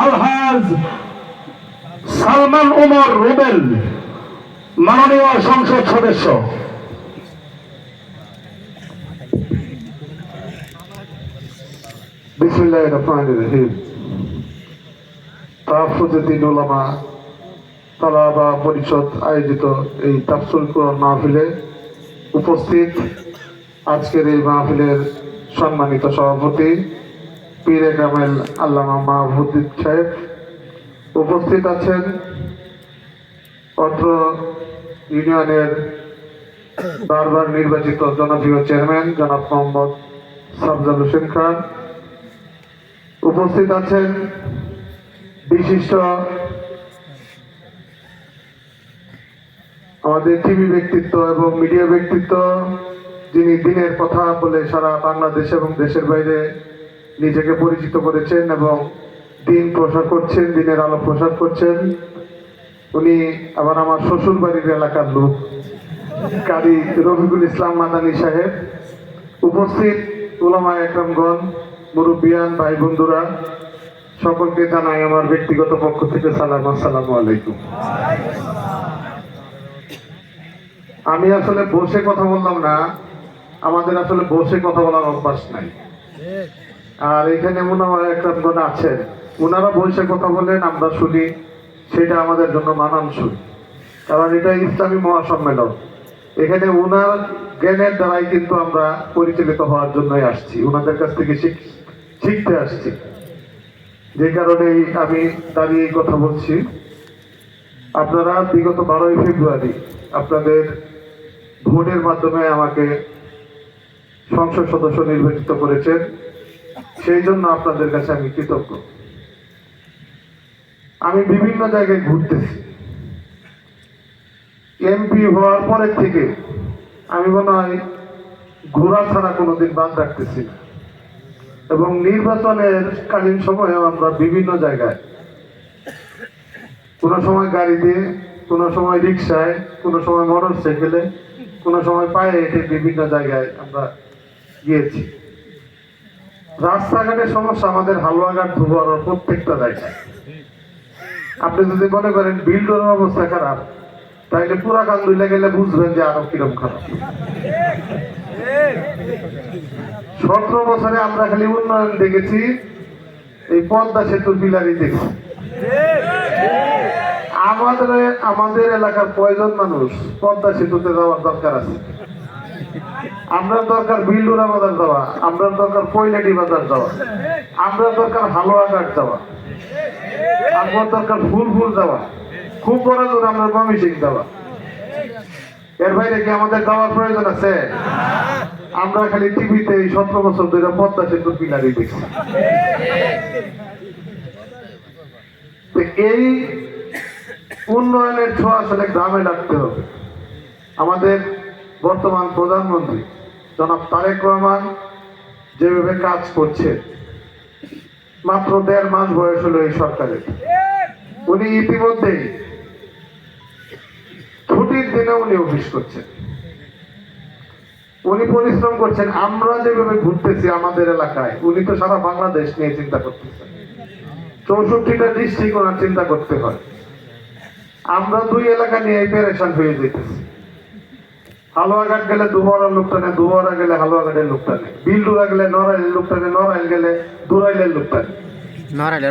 আলহাজ সালমান ওমর রুবেল, মাননীয় সংসদ সদস্য। বিসমিল্লাহির রহমানির রহিম। তাহফুজুদ্দিন উলামা তালাবা পরিষদ আয়োজিত এই তাফসীর কোরআন মাহফিলে উপস্থিত আজকের এই মাহফিলের সম্মানিত সভাপতি পীরে কামেল আল্লামা মাহফুদ্দিন সাহেব, উপস্থিত আছেন অত্র ইউনিয়নের বারবার নির্বাচিত জনপ্রিয় চেয়ারম্যান জনাব মোহাম্মদ সাফজাল হোসেন খান, উপস্থিত আছেন বিশিষ্ট আমাদের টিভি ব্যক্তিত্ব এবং মিডিয়া ব্যক্তিত্ব, যিনি দিনের কথা বলে সারা বাংলাদেশ এবং দেশের বাইরে নিজেকে পরিচিত করেছেন এবং দিন প্রসার করছেন, দিনের আলো প্রসার করছেন। উনি আবার আমার শ্বশুর বাড়ির এলাকার লোক, কারি রফিকুল ইসলাম মাদানী সাহেব, উপস্থিত উলামা একরামগণ, মুরব্বিয়ান ভাই বন্ধুরা, সকলকে জানাই আমার ব্যক্তিগত পক্ষ থেকে সালাম, আসসালামু আলাইকুম। আমি আসলে বসে কথা বললাম না, আমাদের আসলে বসে কথা বলার অভ্যাস নাই। আর এখানে উলামা একরামগণ আছেন, ওনারা বসে কথা বলেন, আমরা শুনি, সেটা আমাদের জন্য মানানসই। কারণ এটা ইসলামী মহাসম্মেলন, এখানে ওনার জ্ঞানের দ্বারাই কিন্তু আমরা পরিচালিত হওয়ার জন্যই আসছি, ওনাদের কাছ থেকে শিখতে আসছি। যে কারণেই আমি দাঁড়িয়ে কথা বলছি। আপনারা বিগত 12ই ফেব্রুয়ারি আপনাদের ভোটের মাধ্যমে আমাকে সংসদ সদস্য নির্বাচিত করেছেন, সেই জন্য আপনাদের কাছে আমি কৃতজ্ঞ। আমি বিভিন্ন জায়গায় ঘুরতেছি, এমপি হওয়ার পরের থেকে আমি মনে হয় ঘোরা ছাড়া কোনোদিন বাদ রাখতেছি না। এবং নির্বাচনের কালীন সময়েও আমরা বিভিন্ন জায়গায়, কোনো সময় গাড়িতে, কোনো সময় রিক্সায়, কোনো সময় মোটর সাইকেলে, কোনো সময় পায়ে হেঁটে বিভিন্ন জায়গায় আমরা গিয়েছি। রাস্তাঘাটের সমস্যা আমাদের হালুয়াঘাট ধুবড় প্রত্যেকটা জায়গায়। আপনি যদি মনে করেন বিল্ডের অবস্থা খারাপ, তাইলে পুরা কান্দুলে গেলে বুঝবেন যে আরো কিরম খারাপ। 17 বছরে আমরা খালি উন্নয়ন দেখেছি, এই পদ্মা সেতুর পিলারই দেখছি। আমাদের এলাকার কয়জন মানুষ পদ্মা সেতুতে যাওয়ার দরকার আছে? আমরা দরকার বিল্ডুরা বাজার যাওয়া, আমরা দরকার পয়লাডি বাজার যাওয়া, আমরা দরকার হালুয়াঘাট যাওয়া, আমার দরকার ফুলপুর যাওয়া, খুব বড় দূর আমরা ময়মনসিংহ যাওয়া। এর বাইরে কি আমাদের যাওয়ার প্রয়োজন আছে? আমরা খালি টিভিতে 17 বছর ধরে পদ্মা সেতুর পিলারই দেখছি। এই উন্নয়নের ছোঁয়া আসলে গ্রামে রাখতে হবে। আমাদের বর্তমান প্রধানমন্ত্রী জনাব তারেক রহমান যেভাবে কাজ করছে, মাত্র 1.5 মাস বয়স হলো এই সরকারের, উনি ইতিমধ্যেই ছুটির দিনে উনি অফিস করছেন, উনি পরিশ্রম করছেন। আমরা যেভাবে ঘুরতেছি আমাদের এলাকায়, উনি তো সারা বাংলাদেশ নিয়ে চিন্তা করতেছেন। 64টা ডিস্ট্রিক্ট ওনার চিন্তা করতে হয়। আমরা 2 এলাকা নিয়ে পেরেশান হয়ে যেতেছি। হালুয়াঘাট গেলে দুবরার লোকটা নেই, দুবরা গেলে হালুয়াঘাটের লোকটা নেই, বিলডুরা গেলে নড়াইলের লোকটা নেই, নড়াইল গেলে দুরাইলের লোকটা নেই।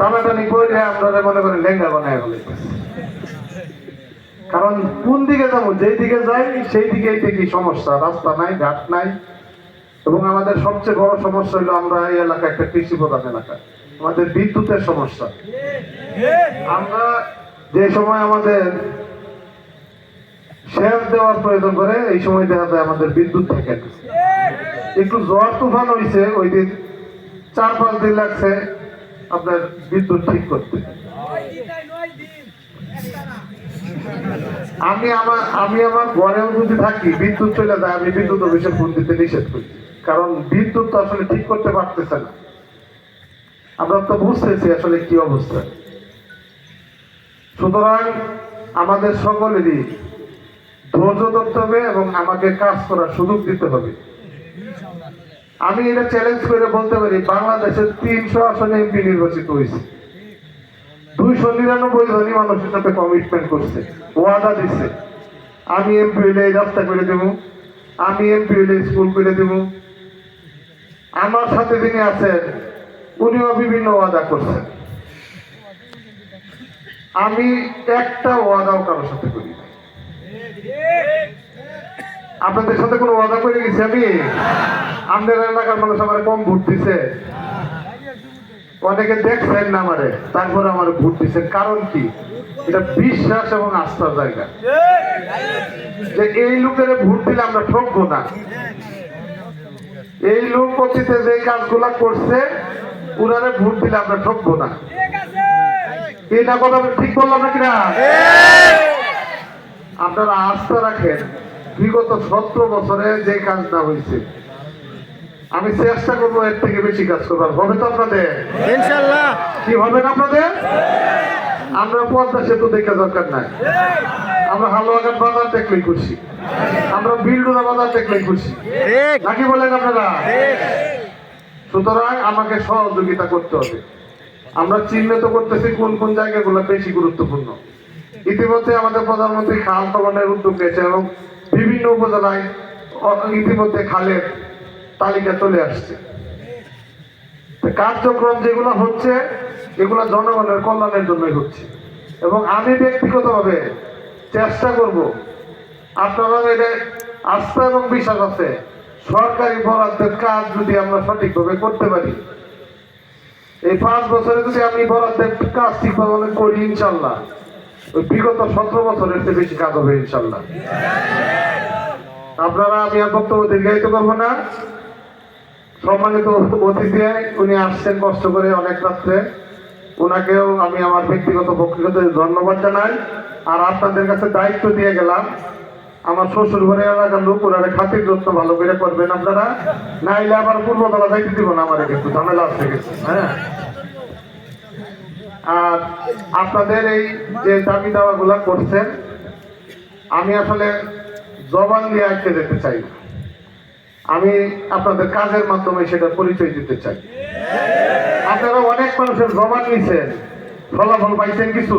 টানাটানি করে আপনারা মনে করেন লেঙ্গা বানায় বলে। কারণ কোন দিকে যাবো, যেই দিকে যাই সেই দিকেই দেখি সমস্যা, রাস্তা নাই, ঘাট নাই। এবং আমাদের সবচেয়ে বড় সমস্যা হলো আমরা এই এলাকা একটা কৃষি প্রধান এলাকা, আমাদের বিদ্যুতের সমস্যা। আমরা যে সময় আমাদের সেচ দেওয়ার প্রয়োজন করে, এই সময় দেখা যায় আমাদের বিদ্যুৎ থাকে না। একটু ঝড় তুফান হয়েছে, ওই দিন 4-5 দিন লাগছে আপনার বিদ্যুৎ ঠিক করতে। আমি আমার ঘরেও যদি থাকি, বিদ্যুৎ চলে যায়, আমি বিদ্যুৎ অফিসে ফোন দিতে নিষেধ করি। কারণ বিদ্যুৎ তো আসলে ঠিক করতে পারতেছে না। আমরা তো বুঝতেছি আসলে কি অবস্থা। সুতরাং আমাদের সকলেরই ধৈর্য ধরতে হবে এবং আমাকে কাজ করার সুযোগ দিতে হবে। আমি এটা চ্যালেঞ্জ করে বলতে পারি, বাংলাদেশের 300 আসনে এমপি নির্বাচিত হয়েছে। 299 জনই মানুষের সাথে কমিটমেন্ট করছে, ওয়াদা দিচ্ছে, আমি এমপি হইলে এই রাস্তা করে দেবো, আমি এমপি হইলে স্কুল করে দেবো। আমার সাথে যিনি আছেন উনিও বিভিন্ন ওয়াদা করছেন। আমি একটা ওয়াদাও কারোর সাথে করি নাই। আপনাদের সাথে কোনো ওয়াদা করে গেছি আমি? আমাদের এলাকার মানুষ আমার কম ভোট দিছে, অনেকে দেখছেন না আমারে, তারপরে আমার ভোট দিচ্ছেন। কারণ কি? এটা বিশ্বাস এবং আস্থার জায়গা, যে এই লোকের ভোট দিলে আমরা ঠকবো না। এই লোক অতীতে যে কাজগুলা করছে উনারে ভোট দিলে আমরা ঠকবো না। এটা কথা ঠিক বললাম না কিনা? আপনারা আস্থা রাখেন, বিগত 17 বছরে যে কাজটা হয়েছে আমি চেষ্টা করবো এর থেকে বেশি কাজ করবার। হবে তো আপনাদের? ইনশাআল্লাহ। কি হবে না আপনাদের? আমরা পদ্মা সেতু দেখে দরকার নাই, আমরা হালুয়াঘাট বাজার দেখলেই খুশি, আমরা বিলডুনা বাজার দেখলেই খুশি, ঠিক নাকি বলেন আপনারা? ঠিক। সুতরাং আমাকে সহযোগিতা করতে হবে। আমরা চিহ্নিত করতেছি কোন কোন জায়গাগুলো বেশি গুরুত্বপূর্ণ। ইতিমধ্যে আমাদের প্রধানমন্ত্রী খাল খননের উদ্যোগ নিয়েছে এবং বিভিন্ন উপজেলায় ইতিমধ্যে খালের তালিকা চলে আসছে। কার্যক্রম যেগুলো হচ্ছে এগুলো জনগণের কল্যাণের জন্যই হচ্ছে, এবং আমি ব্যক্তিগতভাবে চেষ্টা করব, আপনারা এটা আস্থা এবং বিশ্বাস আছে, সরকারি বরাদ্দের কাজ যদি আমরা সঠিকভাবে করতে পারি, এই 5 বছরে যদি আমি বরাদ্দের কাজ ঠিকভাবে করি, ইনশাল্লাহ ওই বিগত 17 বছরের চেয়ে বেশি কাজ হবে ইনশাল্লাহ। আপনারা, আমি আর বক্তব্য দীর্ঘায়িত করবো না। সম্মানিত অতিথি উনি আসছেন কষ্ট করে অনেক রাত্রে, ওনাকেও আমি আমার ব্যক্তিগত পক্ষে ধন্যবাদ জানাই। আর আপনাদের কাছে দায়িত্ব দিয়ে গেলাম, আমার শ্বশুর ঘরে এলাকার লোক, ওনারা খাতির যত্ন ভালো করে করবেন আপনারা, নাইলে আবার পূর্বতলা যাইতে দিব না, আমার একটু ঝামেলা আসতে গেছে। হ্যাঁ, আর আপনাদের এই যে দাবি দাওয়া গুলা করছেন, আমি আসলে জবান দিয়ে আটকে যেতে চাই না, আমি আপনাদের কাজের মাধ্যমে সেটা পরিচয় দিতে চাই। আপনারা অনেক মানুষের জবান নিছেন, ফলাফল পাইছেন কিছু?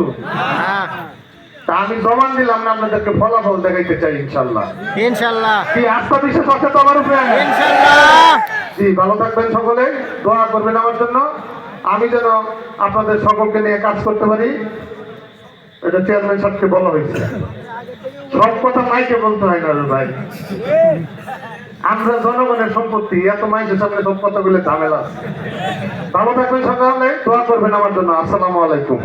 তা আমি জবান দিলাম না, আপনাদেরকে ফলাফল দেখাইতে চাই ইনশাল্লাহ। ইনশাআল্লাহ। কি আস্থা বিশ্বাস আছে তো আমার উপরে? ইনশাআল্লাহ। জি, ভালো থাকবেন সকলে, দোয়া করবেন আমার জন্য, আমি যেন আপনাদের সকলকে নিয়ে কাজ করতে পারি। এটা চেয়ারম্যান সাহেবকে বলা হয়েছে, সব কথা মাইকে বলতে হয় না রে ভাই, আমরা জনগণের সম্পত্তি, এত মাইকের সামনে সব কথা বলে ঝামেলা আছে। ভালো থাকবেন সকলে, দোয়া করবেন আমার জন্য। আসসালামু আলাইকুম।